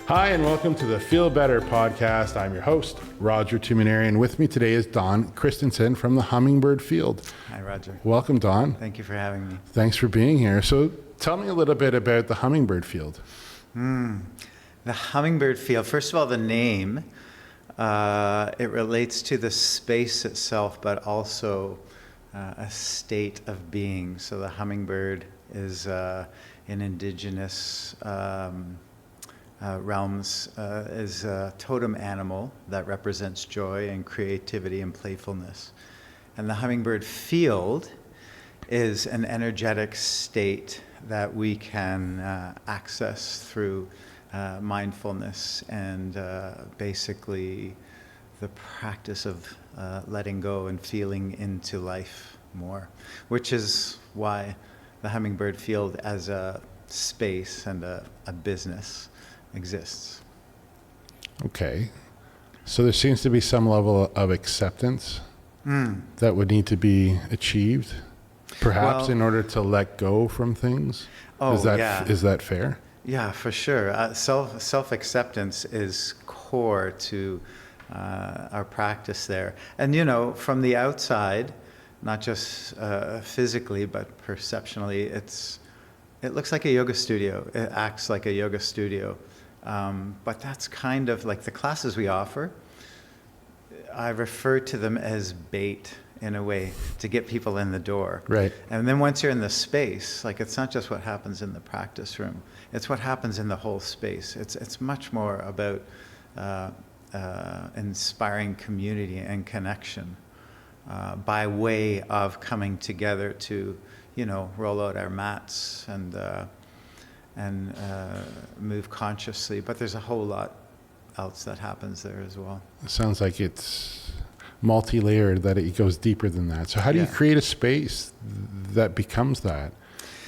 Hi, and welcome to the Feel Better podcast. I'm your host, Roger Tuminari, and with me today is Don Christensen from the Hummingbird Field. Hi, Roger. Welcome, Don. Thank you for having me. Thanks for being here. So tell me a little bit about the Hummingbird Field. The Hummingbird Field, first of all, the name, it relates to the space itself, but also a state of being. So the hummingbird is in indigenous realms is a totem animal that represents joy and creativity and playfulness. And the hummingbird field is an energetic state that we can access through mindfulness and basically the practice of letting go and feeling into life more, which is why the Hummingbird Field as a space and a business exists. Okay. So there seems to be some level of acceptance that would need to be achieved, perhaps in order to let go from things. Is that fair? Yeah, for sure. Self-acceptance is core to our practice there. And, you know, from the outside, not just physically, but perceptually, it looks like a yoga studio. It acts like a yoga studio. But that's kind of like the classes we offer. I refer to them as bait in a way to get people in the door. Right. And then once you're in the space, like it's not just what happens in the practice room, it's what happens in the whole space. It's much more about inspiring community and connection by way of coming together to, you know, roll out our mats and move consciously. But there's a whole lot else that happens there as well. It sounds like it's multi-layered, that it goes deeper than that. So how do you create a space that becomes that?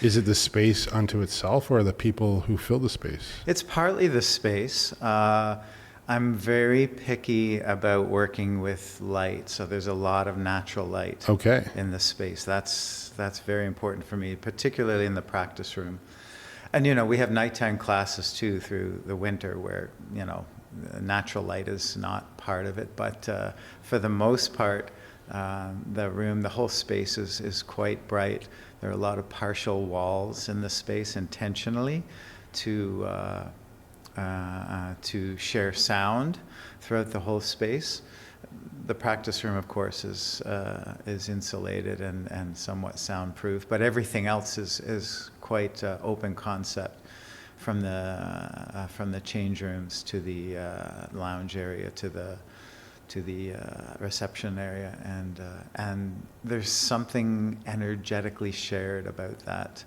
Is it the space unto itself or the people who fill the space? It's partly the space. I'm very picky about working with light, so there's a lot of natural light in the space. That's very important for me, particularly in the practice room. And, you know, we have nighttime classes too through the winter where, you know, natural light is not part of it. But for the most part, the whole space is quite bright. There are a lot of partial walls in the space intentionally to share sound throughout the whole space. The practice room, of course, is insulated and somewhat soundproof, but everything else is quite open concept, from the change rooms to the lounge area to the reception area, and there's something energetically shared about that.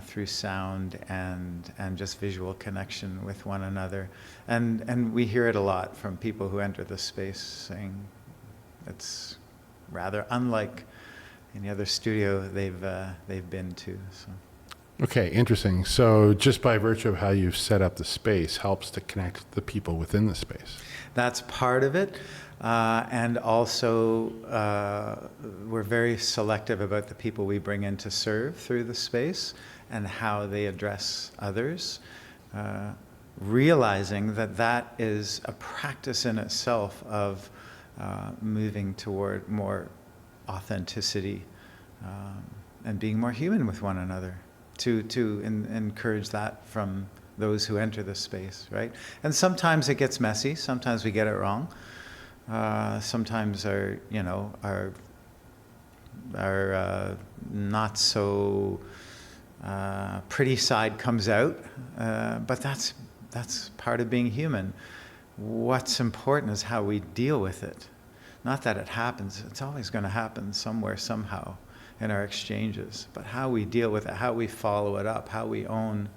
Through sound and just visual connection with one another. And we hear it a lot from people who enter the space saying it's rather unlike any other studio they've been to. So. Okay, interesting. So just by virtue of how you've set up the space helps to connect the people within the space. That's part of it. And also, we're very selective about the people we bring in to serve through the space and how they address others, realizing that is a practice in itself of moving toward more authenticity and being more human with one another, to encourage that from those who enter the space, right? And sometimes it gets messy, sometimes we get it wrong. Sometimes our not so pretty side comes out, but that's part of being human. What's important is how we deal with it. Not that it happens; it's always going to happen somewhere, somehow, in our exchanges. But how we deal with it, how we follow it up, how we own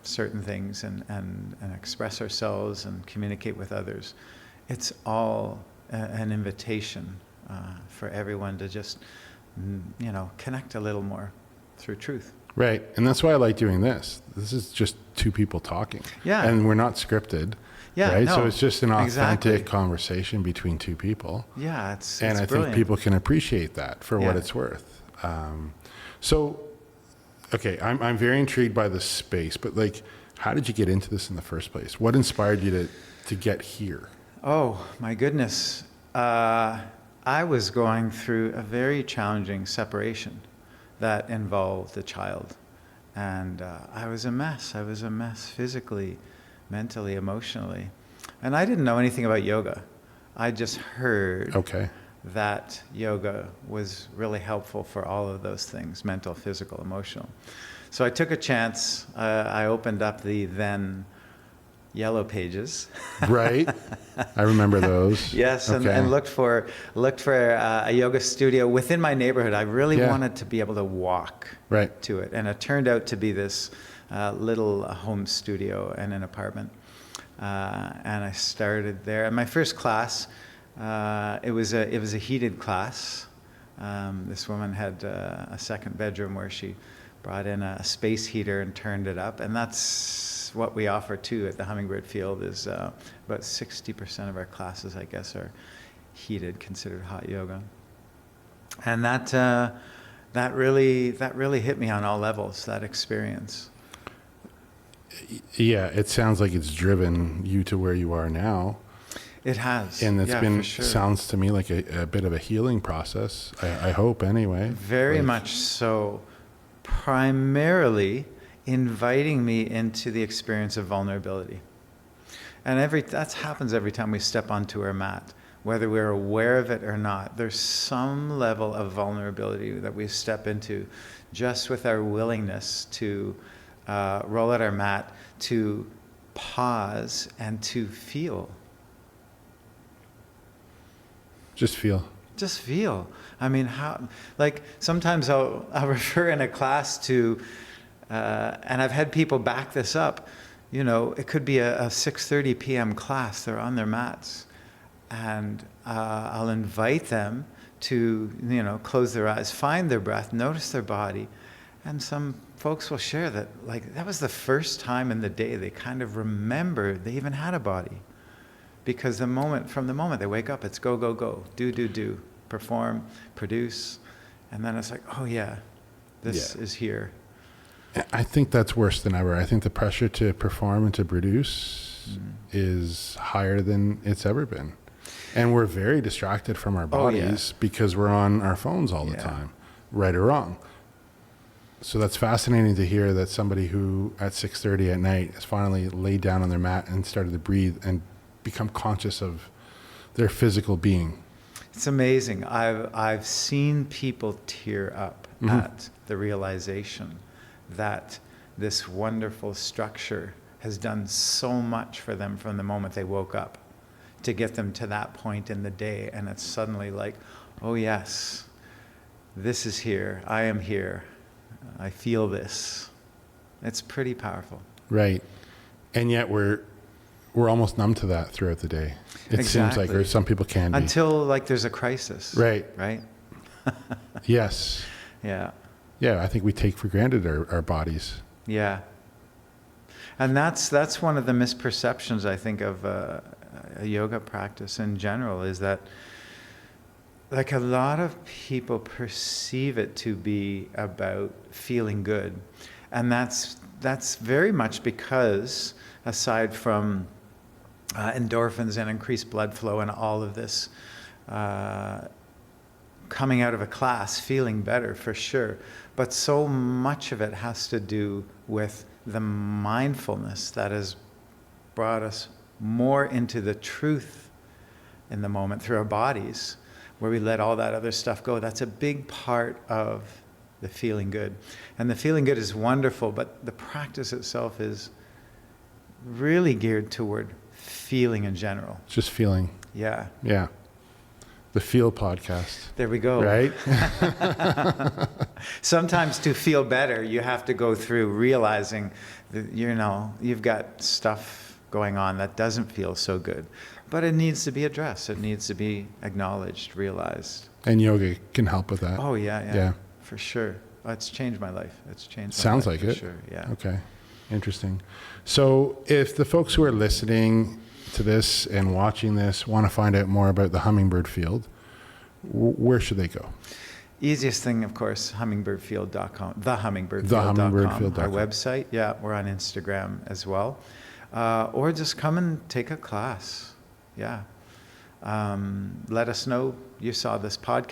certain things and express ourselves and communicate with others. It's all an invitation for everyone to just, connect a little more through truth. Right. And that's why I like doing this. This is just two people talking. Yeah. And we're not scripted. Yeah. Right. No, so it's just an authentic conversation between two people. Yeah. It's I brilliant. think people can appreciate that for what it's worth. So, okay, I'm very intrigued by the space, but like, How did you get into this in the first place? What inspired you to get here? Oh, my goodness. I was going through a very challenging separation that involved a child. And I was a mess. I was a mess physically, mentally, emotionally. And I didn't know anything about yoga. I just heard that yoga was really helpful for all of those things, mental, physical, emotional. So I took a chance. I opened up the then Yellow Pages. Right. I remember those. Yes, and looked for a yoga studio within my neighborhood. I really wanted to be able to walk to it. And it turned out to be this little home studio and an apartment. And I started there. And my first class, it was a heated class. This woman had a second bedroom where she brought in a space heater and turned it up. And that's what we offer too at the Hummingbird Field is about 60% of our classes, I guess, are heated, considered hot yoga. And that really hit me on all levels, that experience. Yeah, it sounds like it's driven you to where you are now. It has. And it's been, for sure. Sounds to me like a bit of a healing process, I hope anyway. Very much so. Primarily inviting me into the experience of vulnerability. And that happens every time we step onto our mat, whether we're aware of it or not. There's some level of vulnerability that we step into just with our willingness to roll out our mat, to pause and to feel. Just feel. Just feel. I mean, sometimes I'll refer in a class to, and I've had people back this up, it could be a 6:30 p.m. class, they're on their mats, and I'll invite them to, close their eyes, find their breath, notice their body, and some folks will share that, that was the first time in the day they kind of remember they even had a body. Because from the moment they wake up, it's go, go, go, do, perform, produce. And then it's like, oh yeah, this is here. I think that's worse than ever. I think the pressure to perform and to produce is higher than it's ever been. And we're very distracted from our bodies because we're on our phones all the time, right or wrong. So that's fascinating to hear that somebody who at 6:30 at night has finally laid down on their mat and started to breathe and become conscious of their physical being. It's amazing. I've seen people tear up at the realization that this wonderful structure has done so much for them from the moment they woke up to get them to that point in the day. And it's suddenly like, oh yes, this is here. I am here. I feel this. It's pretty powerful. Right. And yet we're almost numb to that throughout the day. It seems like, or some people can be. Until there's a crisis. Right. Right? Yes. Yeah. Yeah, I think we take for granted our bodies. Yeah. And that's one of the misperceptions, I think, of a yoga practice in general, is that a lot of people perceive it to be about feeling good. And that's very much because, aside from endorphins and increased blood flow and all of this, coming out of a class feeling better for sure, but so much of it has to do with the mindfulness that has brought us more into the truth in the moment through our bodies, where we let all that other stuff go. That's a big part of the feeling good. And the feeling good is wonderful, but the practice itself is really geared toward feeling in general. Just feeling. Yeah. Yeah. The Feel podcast. There we go. Right? Sometimes to feel better, you have to go through realizing that, you've got stuff going on that doesn't feel so good. But it needs to be addressed. It needs to be acknowledged, realized. And yoga can help with that. Oh, yeah. For sure. It's changed my life. It's changed my life. Sounds like it. Sure, yeah. Okay. Interesting. So if the folks who are listening to this and watching this want to find out more about the Hummingbird Field, where should they go? Easiest thing, of course, hummingbirdfield.com, thehummingbird.com, Thehummingbird.com. our website. Yeah, we're on Instagram as well. Or just come and take a class. Yeah. Let us know you saw this podcast.